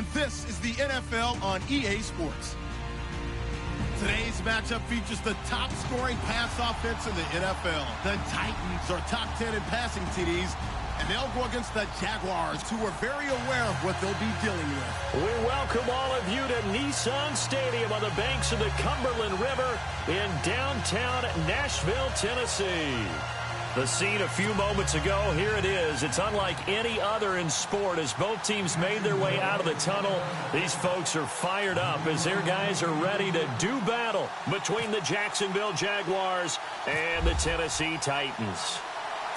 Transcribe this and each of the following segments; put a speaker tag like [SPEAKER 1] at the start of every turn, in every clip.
[SPEAKER 1] and this is the NFL on EA Sports. Today's matchup features the top-scoring pass offense in the NFL. The Titans are top 10 in passing TDs, and they'll go against the Jaguars, who are very aware of what they'll be dealing with.
[SPEAKER 2] We welcome all of you to Nissan Stadium on the banks of the Cumberland River in downtown Nashville, Tennessee. The scene a few moments ago, here it is. It's unlike any other in sport as both teams made their way out of the tunnel. These folks are fired up as their guys are ready to do battle between the Jacksonville Jaguars and the Tennessee Titans.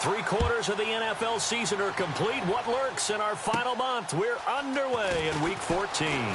[SPEAKER 2] 3/4 of the NFL season are complete. What lurks in our final month? We're underway in Week 14.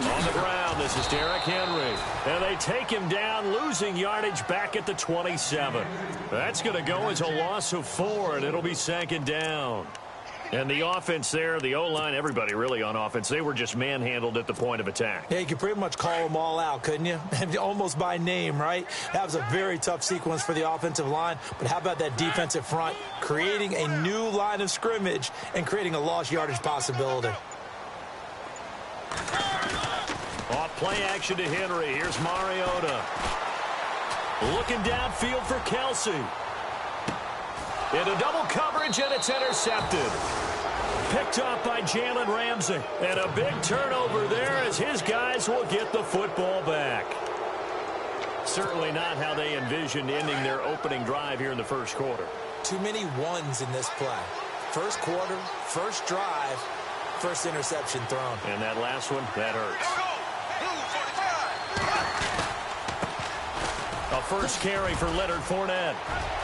[SPEAKER 2] On the ground, this is Derrick Henry. And they take him down, losing yardage back at the 27. That's going to go as a loss of 4, and it'll be 2nd down. And the offense there, the O-line, everybody really on offense, they were just manhandled at the point of attack.
[SPEAKER 3] Yeah, you could pretty much call them all out, couldn't you? Almost by name, right? That was a very tough sequence for the offensive line. But how about that defensive front, creating a new line of scrimmage and creating a lost yardage possibility?
[SPEAKER 2] Off play action to Henry. Here's Mariota. Looking downfield for Kelsey. Into double coverage, and it's intercepted. Picked up by Jalen Ramsey. And a big turnover there as his guys will get the football back. Certainly not how they envisioned ending their opening drive here in the first quarter.
[SPEAKER 3] Too many ones in this play. First quarter, first drive, first interception thrown.
[SPEAKER 2] And that last one, that hurts. A first carry for Leonard Fournette.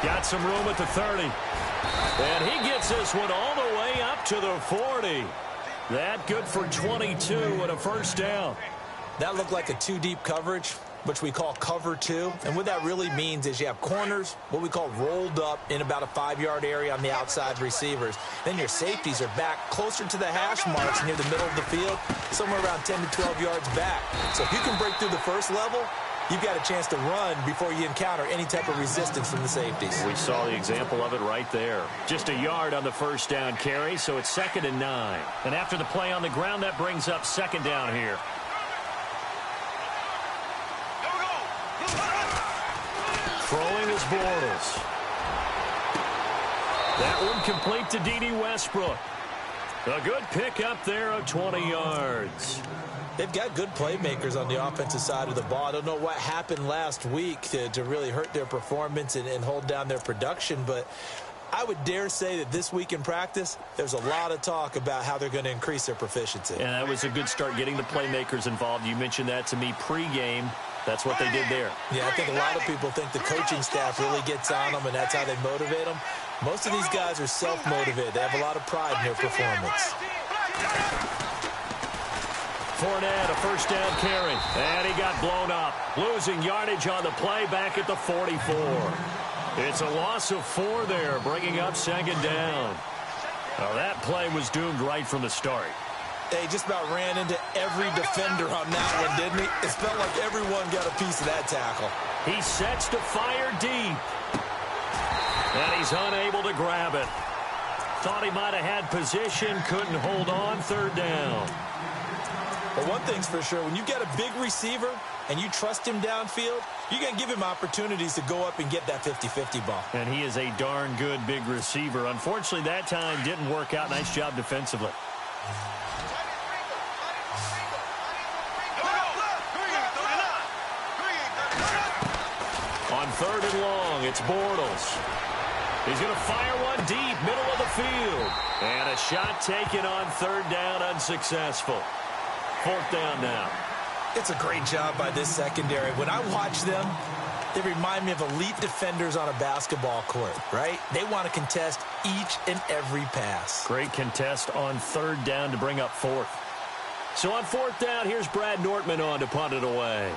[SPEAKER 2] Got some room at the 30. And he gets this one all the way up to the 40. That good for 22 and a first down.
[SPEAKER 3] That looked like a 2-deep coverage, which we call cover 2. And what that really means is you have corners, what we call rolled up in about a 5-yard area on the outside receivers. Then your safeties are back closer to the hash marks near the middle of the field, somewhere around 10 to 12 yards back. So if you can break through the first level, you've got a chance to run before you encounter any type of resistance from the safeties.
[SPEAKER 2] We saw the example of it right there. Just a yard on the first down carry, so it's 2nd and 9. And after the play on the ground, that brings up 2nd down here. Throwing is Bortles. That one complete to D.D. Westbrook. A good pickup there of 20 yards.
[SPEAKER 3] They've got good playmakers on the offensive side of the ball. I don't know what happened last week to really hurt their performance and hold down their production, but I would dare say that this week in practice, there's a lot of talk about how they're going to increase their proficiency.
[SPEAKER 2] And that was a good start getting the playmakers involved. You mentioned that to me pregame. That's what they did there.
[SPEAKER 3] Yeah, I think a lot of people think the coaching staff really gets on them, and that's how they motivate them. Most of these guys are self-motivated. They have a lot of pride in their performance.
[SPEAKER 2] Fournette, a first down carry, and he got blown up. Losing yardage on the play back at the 44. It's a loss of 4 there, bringing up 2nd down. Now that play was doomed right from the start.
[SPEAKER 3] They just about ran into every defender on that one, didn't he? It felt like everyone got a piece of that tackle.
[SPEAKER 2] He sets to fire deep. And he's unable to grab it. Thought he might have had position, couldn't hold on, 3rd down.
[SPEAKER 3] But one thing's for sure, when you've got a big receiver and you trust him downfield, you're going to give him opportunities to go up and get that 50-50 ball.
[SPEAKER 2] And he is a darn good big receiver. Unfortunately, that time didn't work out. Nice job defensively. On 3rd and long, it's Bortles. He's going to fire one deep, middle of the field. And a shot taken on 3rd down, unsuccessful. 4th down now.
[SPEAKER 3] It's a great job by this secondary. When I watch them, They remind me of elite defenders on a basketball court, right? They want to contest each and every pass.
[SPEAKER 2] Great contest on third down to bring up fourth. So on fourth down, here's Brad Nortman on to punt it away.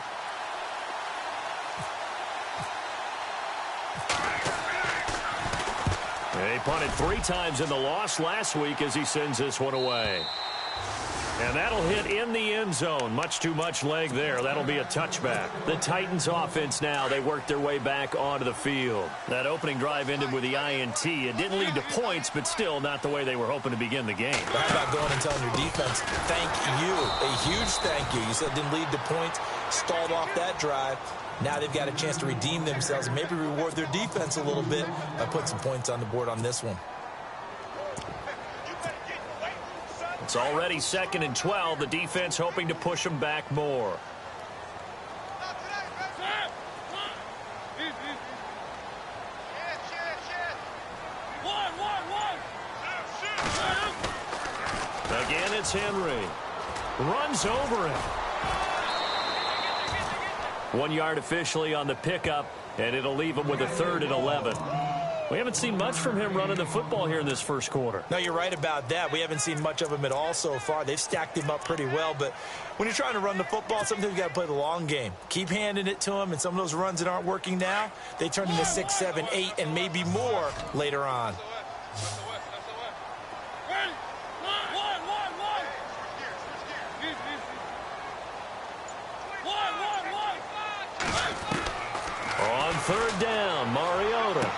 [SPEAKER 2] He punted 3 times in the loss last week as he sends this one away. And that'll hit in the end zone. Much too much leg there. That'll be a touchback. The Titans offense now, they work their way back onto the field. That opening drive ended with the INT. It didn't lead to points, but still not the way they were hoping to begin the game.
[SPEAKER 3] How about going and telling your defense, thank you, a huge thank you. You said it didn't lead to points, stalled off that drive. Now they've got a chance to redeem themselves and maybe reward their defense a little bit by putting some points on the board on this one.
[SPEAKER 2] It's already 2nd and 12. The defense hoping to push them back more. Again, it's Henry. Runs over him. 1 yard officially on the pickup, and it'll leave him with a 3rd and 11. We haven't seen much from him running the football here in this first quarter.
[SPEAKER 3] No, you're right about that. We haven't seen much of him at all so far. They've stacked him up pretty well, but when you're trying to run the football, sometimes you got to play the long game. Keep handing it to him, and some of those runs that aren't working now, they turn into 6, 7, 8, and maybe more later on.
[SPEAKER 2] On 3rd down, Mariota.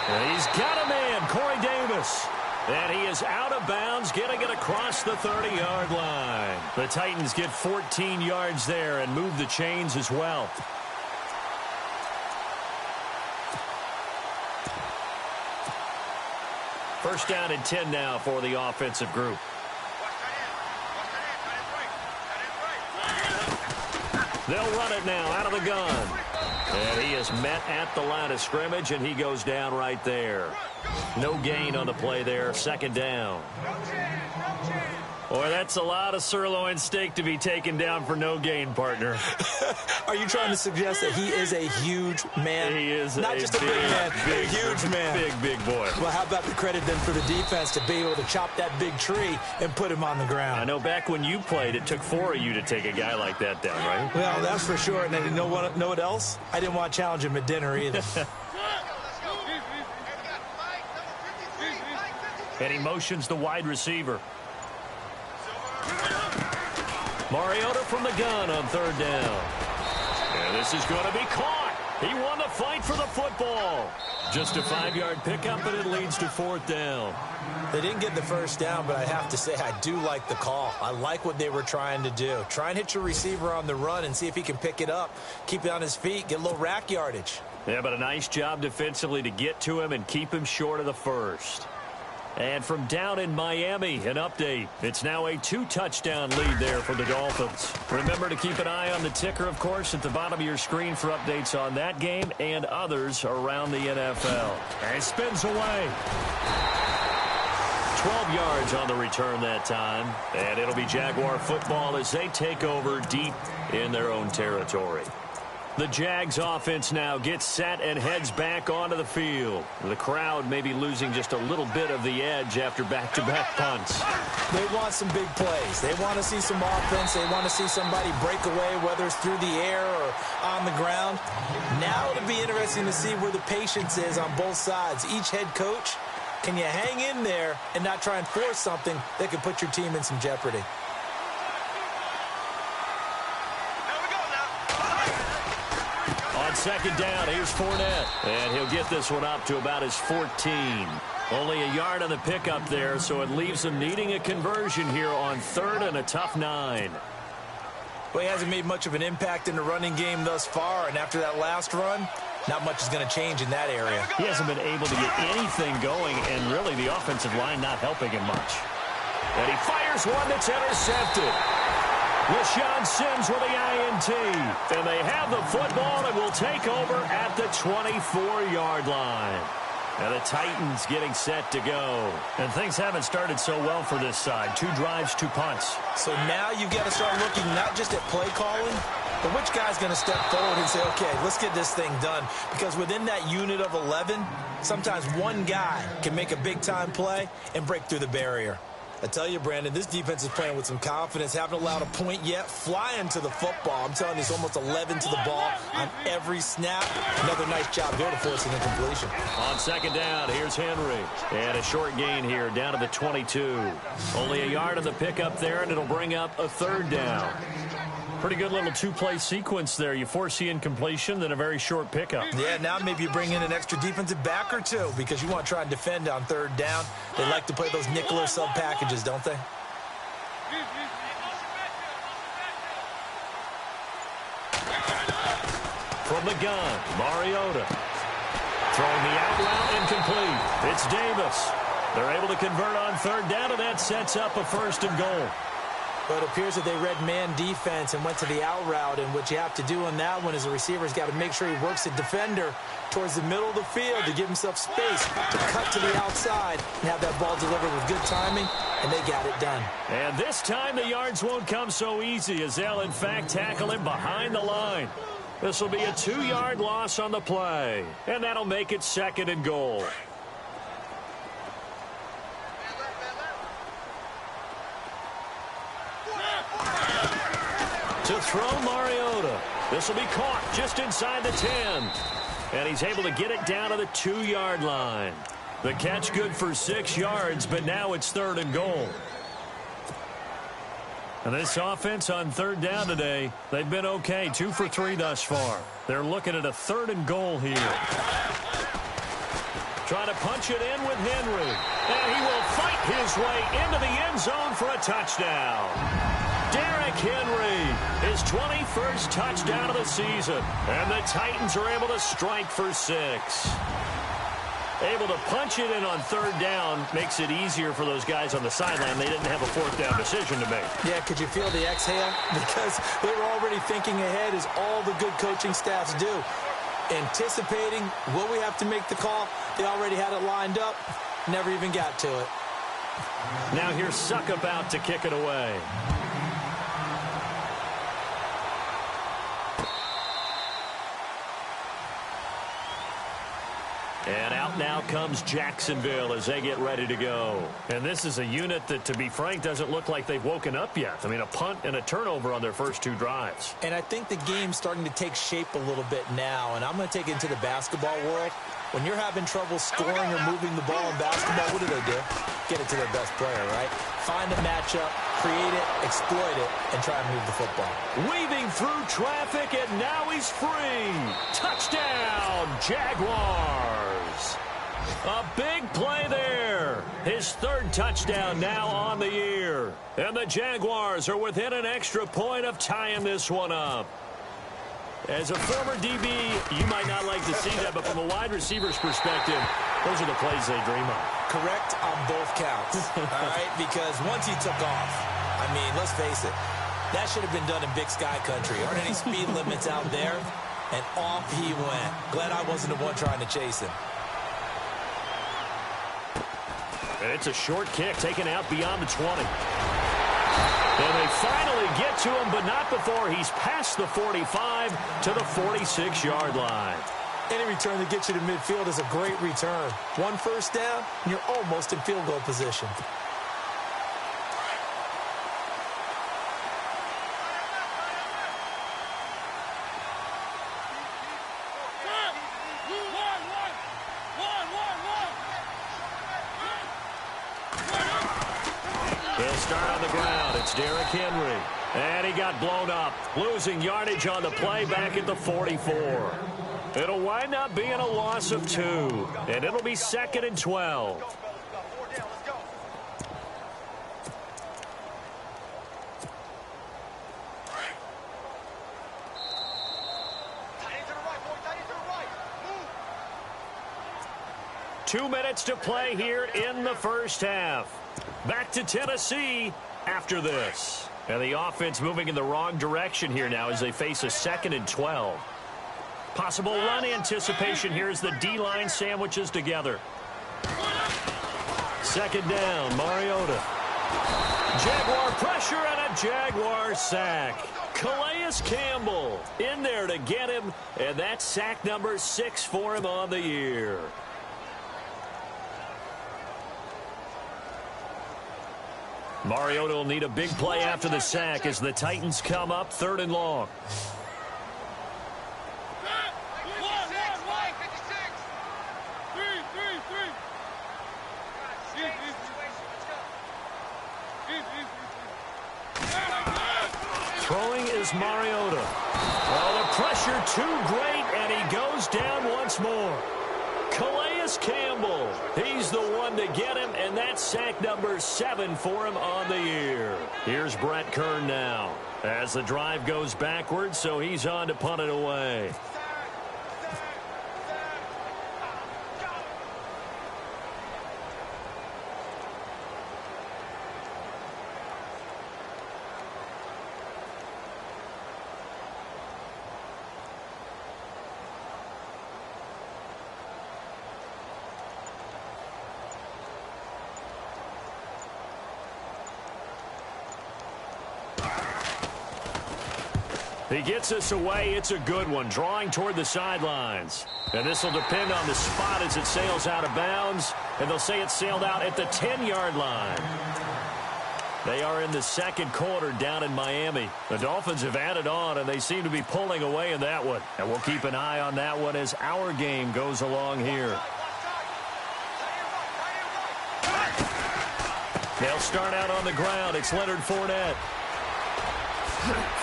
[SPEAKER 2] And he's got a man, Corey Davis. And he is out of bounds, getting it across the 30-yard line. The Titans get 14 yards there and move the chains as well. First down and 10 now for the offensive group. They'll run it now out of the gun. And he is met at the line of scrimmage, and he goes down right there. No gain on the play there. 2nd down. Boy, that's a lot of sirloin steak to be taken down for no gain, partner.
[SPEAKER 3] Are you trying to suggest that he is a huge man?
[SPEAKER 2] He is
[SPEAKER 3] not just a big man, a huge man.
[SPEAKER 2] Big boy.
[SPEAKER 3] Well, how about the credit then for the defense to be able to chop that big tree and put him on the ground?
[SPEAKER 2] I know back when you played, it took 4 of you to take a guy like that down, right?
[SPEAKER 3] Well, that's for sure. And then you know what else? I didn't want to challenge him at dinner either.
[SPEAKER 2] And he motions the wide receiver. Mariota from the gun on 3rd down. And this is going to be caught. He won the fight for the football. Just a 5-yard pickup, and it leads to 4th down.
[SPEAKER 3] They didn't get the first down, but I have to say I do like the call. I like what they were trying to do. Try and hit your receiver on the run and see if he can pick it up, keep it on his feet, get a little rack yardage.
[SPEAKER 2] Yeah, but a nice job defensively to get to him and keep him short of the first. And from down in Miami, an update. It's now a 2-touchdown lead there for the Dolphins. Remember to keep an eye on the ticker, of course, at the bottom of your screen for updates on that game and others around the NFL. And it spins away. 12 yards on the return that time. And it'll be Jaguar football as they take over deep in their own territory. The Jags offense now gets set and heads back onto the field. The crowd may be losing just a little bit of the edge after back-to-back punts.
[SPEAKER 3] They want some big plays. They want to see some offense. They want to see somebody break away, whether it's through the air or on the ground. Now it'll be interesting to see where the patience is on both sides. Each head coach, can you hang in there and not try and force something that could put your team in some jeopardy?
[SPEAKER 2] On 2nd down, here's Fournette. And he'll get this one up to about his 14. Only a yard on the pickup there, so it leaves him needing a conversion here on 3rd and a tough 9.
[SPEAKER 3] Well, he hasn't made much of an impact in the running game thus far, and after that last run, not much is going to change in that area.
[SPEAKER 2] He hasn't been able to get anything going, and really the offensive line not helping him much. And he fires one that's intercepted. LaShawn Sims with the INT. And they have the football and will take over at the 24-yard line. And the Titans getting set to go. And things haven't started so well for this side. 2 drives, 2 punts.
[SPEAKER 3] So now you've got to start looking not just at play calling, But which guy's going to step forward and say, okay, let's get this thing done? Because within that unit of 11, sometimes one guy can make a big-time play and break through the barrier. I tell you, Brandon, this defense is playing with some confidence. Haven't allowed a point yet. Flying to the football. I'm telling you, it's almost 11 to the ball on every snap. Another nice job there to force an incompletion.
[SPEAKER 2] On second down, here's Henry. And a short gain here, down to the 22. Only a yard on the pickup there, and it'll bring up a third down. Pretty good little two-play sequence there. You force the incompletion, then a very short pickup.
[SPEAKER 3] Yeah, now maybe you bring in an extra defensive back or two because you want to try and defend on third down. They like to play those nickel or sub packages, don't they?
[SPEAKER 2] From the gun, Mariota. Throwing the out route incomplete. It's Davis. They're able to convert on third down, and that sets up a first and goal.
[SPEAKER 3] But it appears that they read man defense and went to the out route, and what you have to do on that one is the receiver's got to make sure he works the defender towards the middle of the field to give himself space to cut to the outside and have that ball delivered with good timing, and they got it done.
[SPEAKER 2] And this time the yards won't come so easy as they'll, in fact, tackle him behind the line. This will be a 2-yard loss on the play, and that'll make it second and goal. To throw Mariota. This will be caught just inside the 10. And he's able to get it down to the 2-yard line. The catch good for 6 yards, but now it's third and goal. And this offense on third down today, they've been okay. 2 for 3 thus far. They're looking at a third and goal here. Trying to punch it in with Henry. And he will fight his way into the end zone for a touchdown. Derrick Henry, his 21st touchdown of the season. And the Titans are able to strike for 6. Able to punch it in on third down makes it easier for those guys on the sideline. They didn't have a fourth down decision to make.
[SPEAKER 3] Yeah, could you feel the exhale? Because they were already thinking ahead, as all the good coaching staffs do. Anticipating, will we have to make the call? They already had it lined up. Never even got to it.
[SPEAKER 2] Now here's Suckup out to kick it away. And out now comes Jacksonville as they get ready to go. And this is a unit that, to be frank, doesn't look like they've woken up yet. I mean, a punt and a turnover on their first 2 drives.
[SPEAKER 3] And I think the game's starting to take shape a little bit now. And I'm going to take it into the basketball world. When you're having trouble scoring or moving the ball in basketball, what do? Get it to their best player, right? Find a matchup, create it, exploit it, and try and move the football.
[SPEAKER 2] Weaving through traffic, and now he's free. Touchdown, Jaguars. A big play there. His 3rd touchdown now on the year. And the Jaguars are within an extra point of tying this one up. As a former DB, you might not like to see that, but from a wide receiver's perspective, those are the plays they dream of.
[SPEAKER 3] Correct on both counts, all right? Because once he took off, I mean, let's face it, that should have been done in Big Sky Country. Aren't any speed limits out there? And off he went. Glad I wasn't the one trying to chase him.
[SPEAKER 2] And it's a short kick taken out beyond the 20. And they finally get to him, but not before he's past the 45 to the 46-yard line.
[SPEAKER 3] Any return that gets you to midfield is a great return. 1 first down, and you're almost in field goal position.
[SPEAKER 2] He'll start on the ground. It's Derrick Henry. And he got blown up, losing yardage on the play back at the 44. It'll wind up being a loss of 2, and it'll be 2nd and 12. Two minutes to play here in the first half. Back to Tennessee after this. And the offense moving in the wrong direction here now as they face a 2nd and 12. Possible run anticipation here as the D-line sandwiches together. 2nd down, Mariota. Jaguar pressure and a Jaguar sack. Calais Campbell in there to get him, and that's sack number 6 for him on the year. Mariota will need a big play after the sack as the Titans come up 3rd and long. Throwing is Mariota. Oh, the pressure too great, and he goes down once more. Calais Campbell, he's the one to get him, and that's sack number 7 for him on the year. Here's Brett Kern now as the drive goes backwards, so he's on to punt it away. He gets us away. It's a good one, drawing toward the sidelines. And this will depend on the spot as it sails out of bounds. And they'll say it sailed out at the 10-yard line. They are in the 2nd quarter down in Miami. The Dolphins have added on, and they seem to be pulling away in that one. And we'll keep an eye on that one as our game goes along here. They'll start out on the ground. It's Leonard Fournette.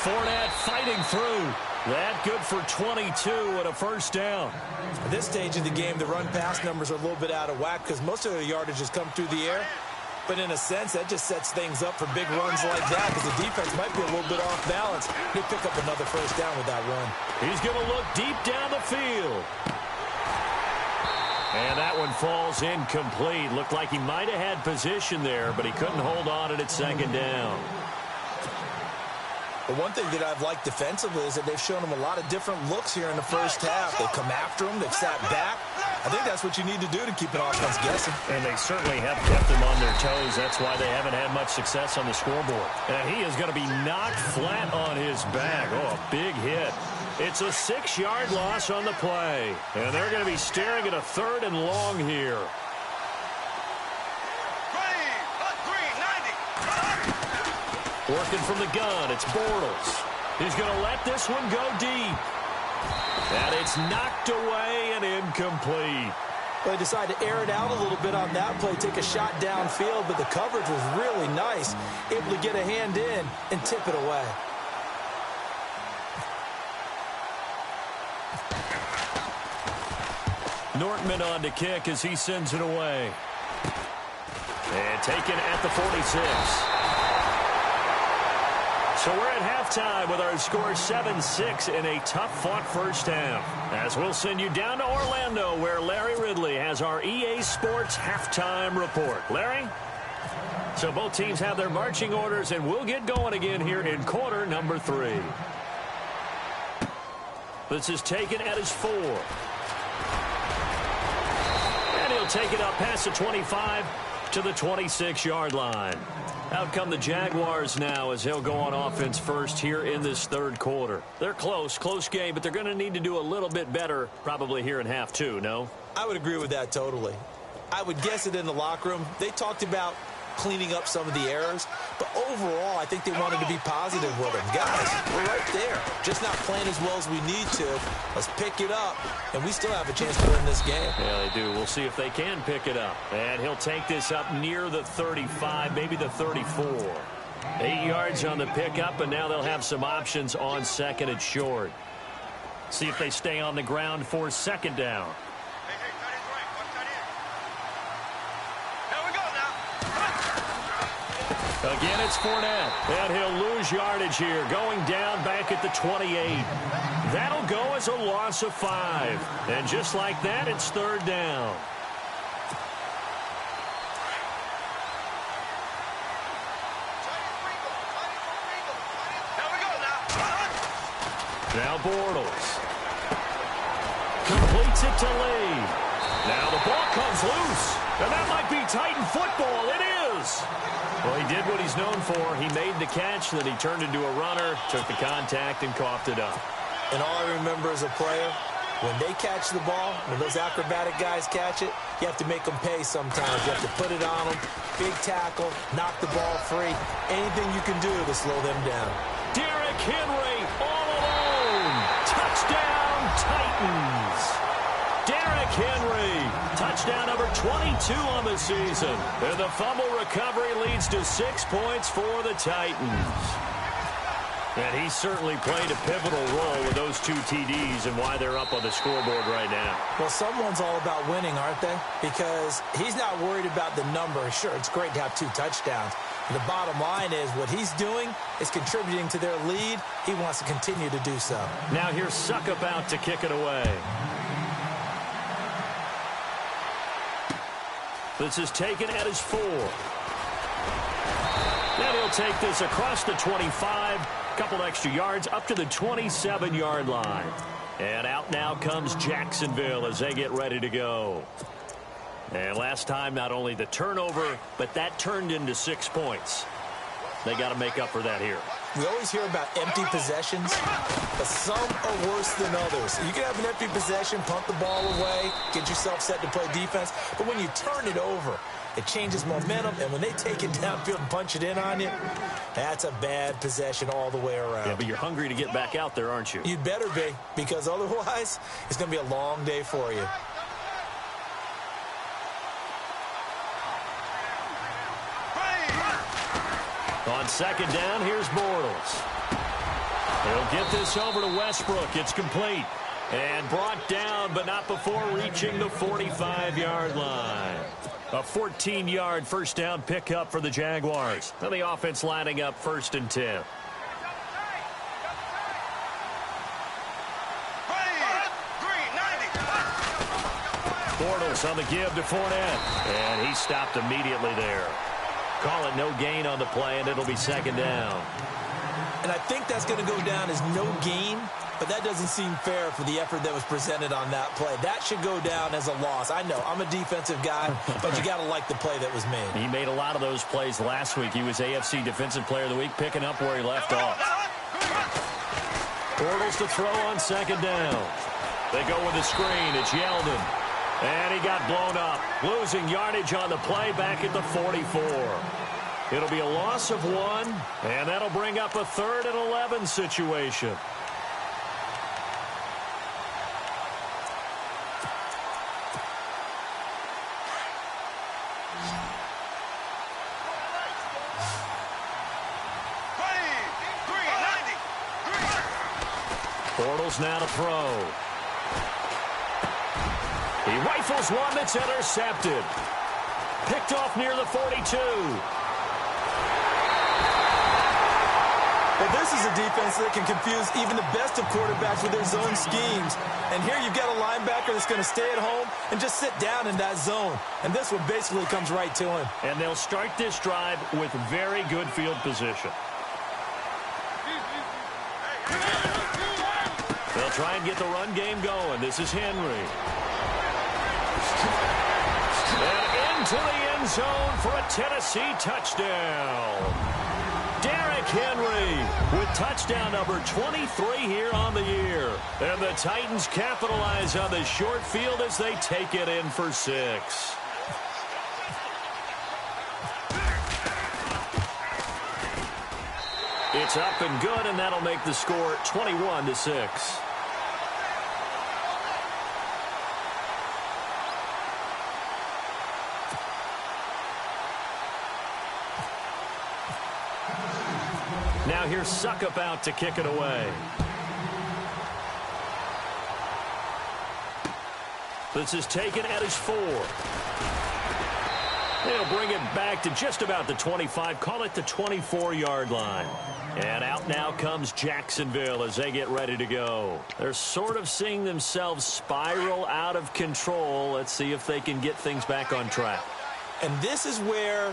[SPEAKER 2] Fournette fighting through. That good for 22 and a first down.
[SPEAKER 3] At this stage of the game, the run-pass numbers are a little bit out of whack because most of the yardage has come through the air. But in a sense, that just sets things up for big runs like that because the defense might be a little bit off balance. He'll pick up another first down with that run.
[SPEAKER 2] He's going to look deep down the field. And that one falls incomplete. Looked like he might have had position there, but he couldn't hold on at 2nd down.
[SPEAKER 3] But one thing that I've liked defensively is that they've shown him a lot of different looks here in the first half. They've come after him. They've sat back. I think that's what you need to do to keep an offense guessing.
[SPEAKER 2] And they certainly have kept them on their toes. That's why they haven't had much success on the scoreboard. And he is going to be knocked flat on his back. Oh, a big hit. It's a 6-yard loss on the play. And they're going to be staring at a 3rd and long here. Working from the gun, it's Bortles. He's going to let this one go deep. And it's knocked away and incomplete.
[SPEAKER 3] Well, they decided to air it out a little bit on that play, take a shot downfield, but the coverage was really nice. Able to get a hand in and tip it away.
[SPEAKER 2] Nortman on to kick as he sends it away. And taken at the 46. So we're at halftime with our score 7-6 in a tough-fought first half. As we'll send you down to Orlando where Larry Ridley has our EA Sports halftime report. Larry? So both teams have their marching orders, and we'll get going again here in quarter number 3. This is taken at his 4. And he'll take it up past the 25 to the 26-yard line. Out come the Jaguars now as he'll go on offense first here in this 3rd quarter. They're close game, but they're going to need to do a little bit better probably here in half 2, no?
[SPEAKER 3] I would agree with that totally. I would guess it in the locker room. They talked about cleaning up some of the errors, but overall, I think they wanted to be positive with them. Guys, we're right there. Just not playing as well as we need to. Let's pick it up, and we still have a chance to win this game.
[SPEAKER 2] Yeah, they do. We'll see if they can pick it up. And he'll take this up near the 35, maybe the 34. 8 yards on the pickup, and now they'll have some options on 2nd and short. See if they stay on the ground for 2nd down. Again, it's Fournette, and he'll lose yardage here, going down back at the 28. That'll go as a loss of 5. And just like that, it's 3rd down. Now Bortles. Completes it to Lee. Now the ball comes loose, and that might be Titan football. It is. Well, he did what he's known for. He made the catch, then he turned into a runner, took the contact, and coughed it up.
[SPEAKER 3] And all I remember as a player, when they catch the ball, when those acrobatic guys catch it, you have to make them pay sometimes. You have to put it on them, big tackle, knock the ball free. Anything you can do to slow them down.
[SPEAKER 2] Derrick Henry all alone. Touchdown, Titans. Derrick Henry, touchdown number 22 on the season. And the fumble recovery leads to 6 points for the Titans. And he certainly played a pivotal role with those 2 TDs and why they're up on the scoreboard right now.
[SPEAKER 3] Well, someone's all about winning, aren't they? Because he's not worried about the number. Sure, it's great to have 2 touchdowns. But the bottom line is what he's doing is contributing to their lead. He wants to continue to do so.
[SPEAKER 2] Now here's Suckup out to kick it away. This is taken at his 4. And he'll take this across the 25. Couple extra yards up to the 27-yard line. And out now comes Jacksonville as they get ready to go. And last time, not only the turnover, but that turned into 6 points. They got to make up for that here.
[SPEAKER 3] We always hear about empty possessions, but some are worse than others. You can have an empty possession, punt the ball away, get yourself set to play defense, but when you turn it over, it changes momentum, and when they take it downfield and punch it in on you, that's a bad possession all the way around.
[SPEAKER 2] Yeah, but you're hungry to get back out there, aren't you?
[SPEAKER 3] You'd better be, because otherwise, it's going to be a long day for you.
[SPEAKER 2] On second down, here's Bortles. He'll get this over to Westbrook. It's complete. And brought down, but not before reaching the 45-yard line. A 14-yard first down pickup for the Jaguars. And the offense lining up 1st and 10. Bortles on the give to Fournette. And he stopped immediately there. Call it no gain on the play, and it'll be second down.
[SPEAKER 3] And I think that's going to go down as no gain, but that doesn't seem fair for the effort that was presented on that play. That should go down as a loss. I know, I'm a defensive guy, but you got to like the play that was made.
[SPEAKER 2] He made a lot of those plays last week. He was AFC Defensive Player of the Week, picking up where he left off. Bortles to throw on second down. They go with the screen. It's Yeldon. And he got blown up, losing yardage on the play back at the 44. It'll be a loss of 1, and that'll bring up a 3rd and 11 situation. Bortles now to throw. He rifles one that's intercepted. Picked off near the 42.
[SPEAKER 3] Well, this is a defense that can confuse even the best of quarterbacks with their zone schemes. And here you've got a linebacker that's going to stay at home and just sit down in that zone. And this one basically comes right to him.
[SPEAKER 2] And they'll start this drive with very good field position. They'll try and get the run game going. This is Henry. And into the end zone for a Tennessee touchdown. Derrick Henry with touchdown number 23 here on the year. And the Titans capitalize on the short field as they take it in for 6. It's up and good, and that'll make the score 21-6. Now here's Suckup out to kick it away. This is taken at his 4. They'll bring it back to just about the 25. Call it the 24-yard line. And out now comes Jacksonville as they get ready to go. They're sort of seeing themselves spiral out of control. Let's see if they can get things back on track.
[SPEAKER 3] And this is where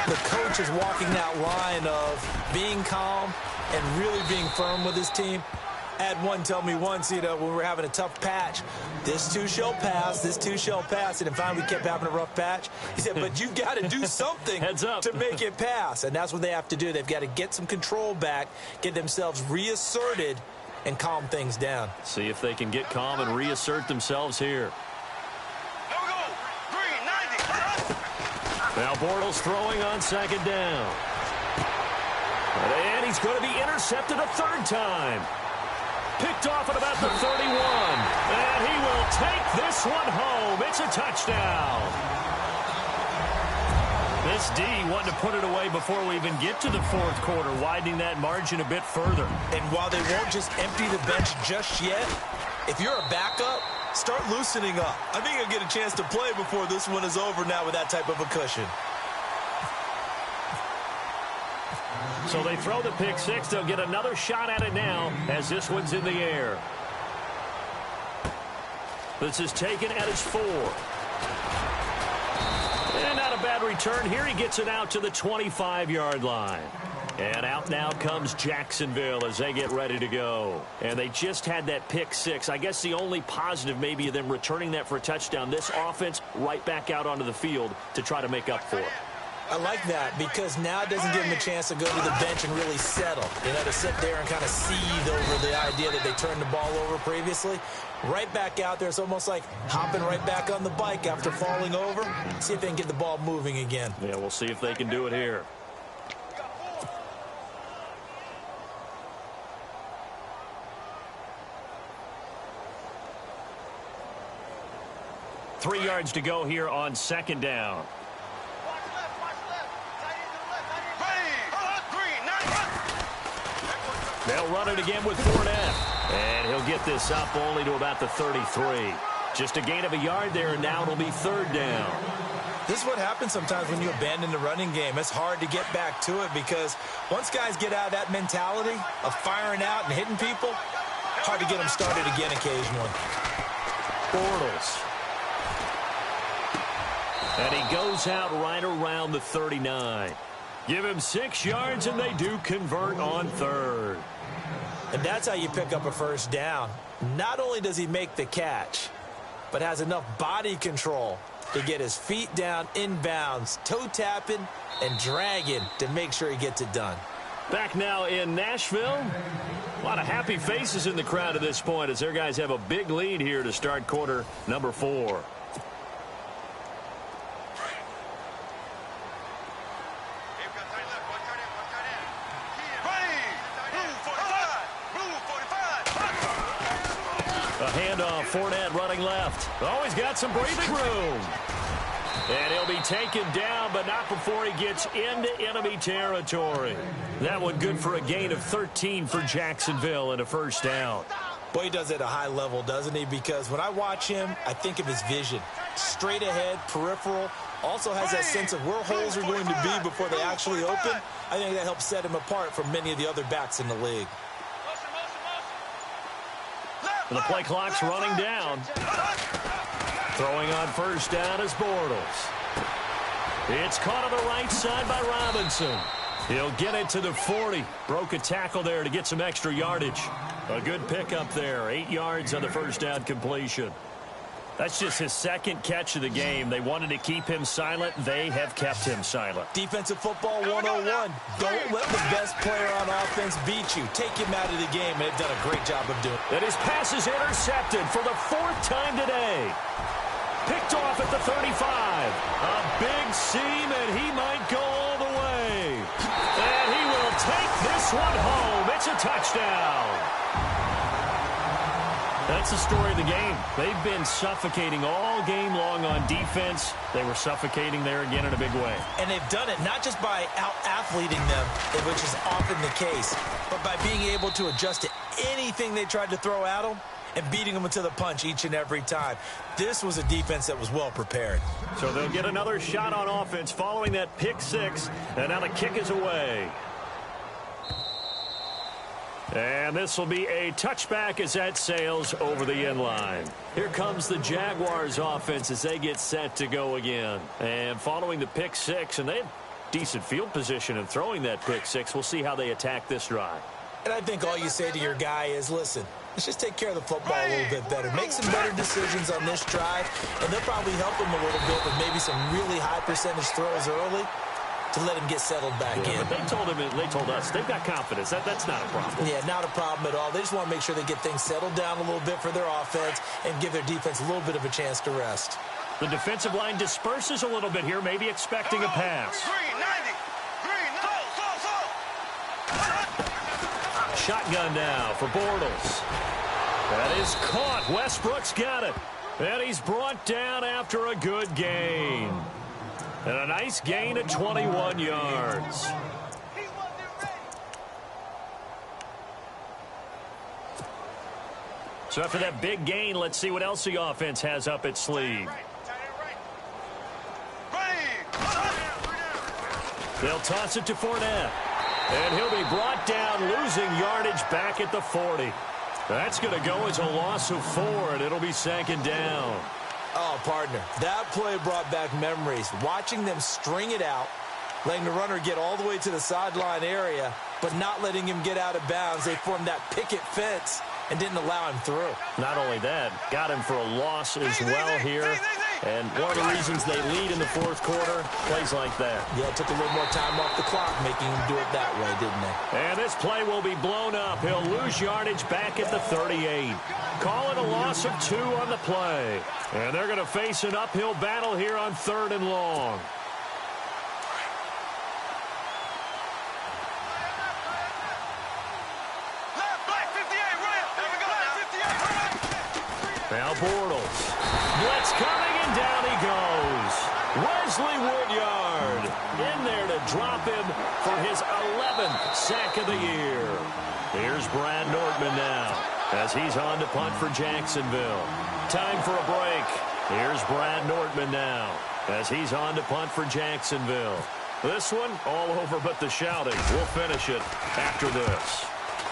[SPEAKER 3] the coach is walking that line of being calm and really being firm with his team. I had one tell me once, when we were having a tough patch, this too shall pass, this too shall pass. And finally we kept having a rough patch. He said, but you've got to do something to make it pass. And that's what they have to do. They've got to get some control back, get themselves reasserted, and calm things down.
[SPEAKER 2] See if they can get calm and reassert themselves here. Now Bortles throwing on second down. And he's going to be intercepted a third time. Picked off at about the 31. And he will take this one home. It's a touchdown. This D wanting to put it away before we even get to the fourth quarter, widening that margin a bit further.
[SPEAKER 3] And while they won't just empty the bench just yet, if you're a backup, start loosening up. I think you'll get a chance to play before this one is over now with that type of a cushion.
[SPEAKER 2] So they throw the pick six. They'll get another shot at it now as this one's in the air. This is taken at his 4. And not a bad return here. He gets it out to the 25-yard line. And out now comes Jacksonville as they get ready to go. And they just had that pick six. I guess the only positive maybe of them returning that for a touchdown. This offense right back out onto the field to try to make up for it.
[SPEAKER 3] I like that because now it doesn't give them a chance to go to the bench and really settle. To sit there and kind of seethe over the idea that they turned the ball over previously. Right back out there. It's almost like hopping right back on the bike after falling over. See if they can get the ball moving again.
[SPEAKER 2] Yeah, we'll see if they can do it here. Three yards to go here on second down. They'll run it again with Fournette. And he'll get this up only to about the 33. Just a gain of a yard there, and now it'll be third down.
[SPEAKER 3] This is what happens sometimes when you abandon the running game. It's hard to get back to it because once guys get out of that mentality of firing out and hitting people, hard to get them started again occasionally.
[SPEAKER 2] Bortles. And he goes out right around the 39. Give him 6 yards, and they do convert on third.
[SPEAKER 3] And that's how you pick up a first down. Not only does he make the catch, but has enough body control to get his feet down inbounds, toe tapping and dragging to make sure he gets it done.
[SPEAKER 2] Back now in Nashville. A lot of happy faces in the crowd at this point as their guys have a big lead here to start quarter number 4. Handoff, Fournette running left. Always got some breathing room. And he'll be taken down, but not before he gets into enemy territory. That one good for a gain of 13 for Jacksonville and a first down.
[SPEAKER 3] Boy, he does it at a high level, doesn't he? Because when I watch him, I think of his vision. Straight ahead, peripheral. Also has that sense of where holes are going to be before they actually open. I think that helps set him apart from many of the other backs in the league.
[SPEAKER 2] The play clock's running down. Throwing on first down is Bortles. It's caught on the right side by Robinson. He'll get it to the 40. Broke a tackle there to get some extra yardage. A good pickup there. 8 yards on the first down completion. That's just his second catch of the game. They wanted to keep him silent. They have kept him silent.
[SPEAKER 3] Defensive football 101. Don't let the best player on offense beat you. Take him out of the game, and they've done a great job of doing it.
[SPEAKER 2] And his pass is intercepted for the 4th time today. Picked off at the 35. A big seam, and he might go all the way. And he will take this one home. It's a touchdown. That's the story of the game. They've been suffocating all game long on defense. They were suffocating there again in a big way.
[SPEAKER 3] And they've done it not just by out-athleting them, which is often the case, but by being able to adjust to anything they tried to throw at them and beating them to the punch each and every time. This was a defense that was well prepared.
[SPEAKER 2] So they'll get another shot on offense following that pick six. And now the kick is away. And this will be a touchback as that sails over the end line. Here comes the Jaguars offense as they get set to go again. And following the pick six, and they have decent field position in throwing that pick six. We'll see how they attack this drive.
[SPEAKER 3] And I think all you say to your guy is, listen, let's just take care of the football a little bit better. Make some better decisions on this drive, and they'll probably help him a little bit with maybe some really high percentage throws early to let him get settled back in.
[SPEAKER 2] But they told us they've got confidence. That's not a problem.
[SPEAKER 3] Yeah, not a problem at all. They just want to make sure they get things settled down a little bit for their offense and give their defense a little bit of a chance to rest.
[SPEAKER 2] The defensive line disperses a little bit here, maybe expecting a pass. Shotgun now for Bortles. That is caught. Westbrook's got it. And he's brought down after a good gain. And a nice gain of 21 yards. So after that big gain, let's see what else the offense has up its sleeve. They'll toss it to Fournette. And he'll be brought down, losing yardage back at the 40. That's going to go as a loss of 4, and it'll be second down.
[SPEAKER 3] Oh, partner, that play brought back memories. Watching them string it out, letting the runner get all the way to the sideline area, but not letting him get out of bounds. They formed that picket fence and didn't allow him through.
[SPEAKER 2] Not only that, got him for a loss as well here. And one of the reasons they lead in the fourth quarter, plays like that.
[SPEAKER 3] Yeah, it took a little more time off the clock, making him do it that way, didn't they?
[SPEAKER 2] And this play will be blown up. He'll lose yardage back at the 38. Call it a loss of 2 on the play. And they're going to face an uphill battle here on 3rd and long. Now Bortles. Blitz coming, and down he goes. Wesley Woodyard in there to drop him for his 11th sack of the year. Here's Brad Nordman now as he's on to punt for Jacksonville. Time for a break. Here's Brad Nordman now as he's on to punt for Jacksonville. This one all over but the shouting. We'll finish it after this.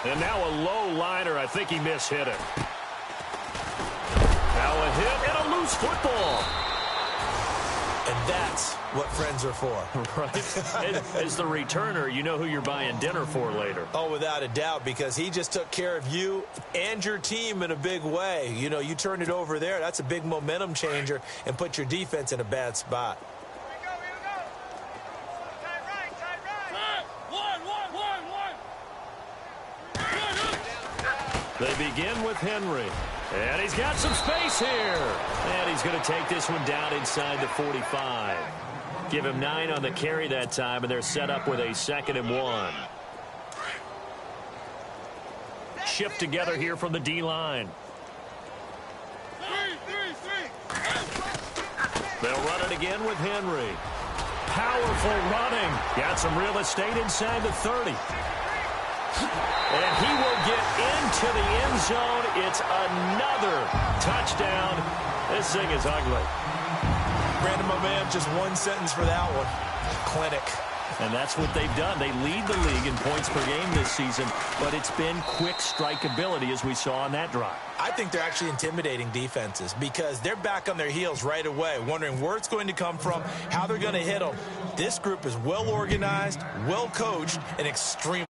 [SPEAKER 2] And now a low liner. I think he mishit it. Now a hit and a loose football.
[SPEAKER 3] And that's what friends are for.
[SPEAKER 2] Right. As the returner, you know who you're buying dinner for later.
[SPEAKER 3] Oh, without a doubt, because he just took care of you and your team in a big way. You know, you turned it over there. That's a big momentum changer and put your defense in a bad spot.
[SPEAKER 2] They begin with Henry. And he's got some space here. And he's going to take this one down inside the 45. Give him 9 on the carry that time, and they're set up with a 2nd and 1. Shift together here from the D-line. They'll run it again with Henry. Powerful running. Got some real estate inside the 30. And he will get into the end zone. It's another touchdown. This thing is ugly.
[SPEAKER 3] Brandon, my man, just one sentence for that one. Clinic.
[SPEAKER 2] And that's what they've done. They lead the league in points per game this season, but it's been quick strike ability as we saw on that drive.
[SPEAKER 3] I think they're actually intimidating defenses because they're back on their heels right away, wondering where it's going to come from, how they're going to hit them. This group is well organized, well coached, and extremely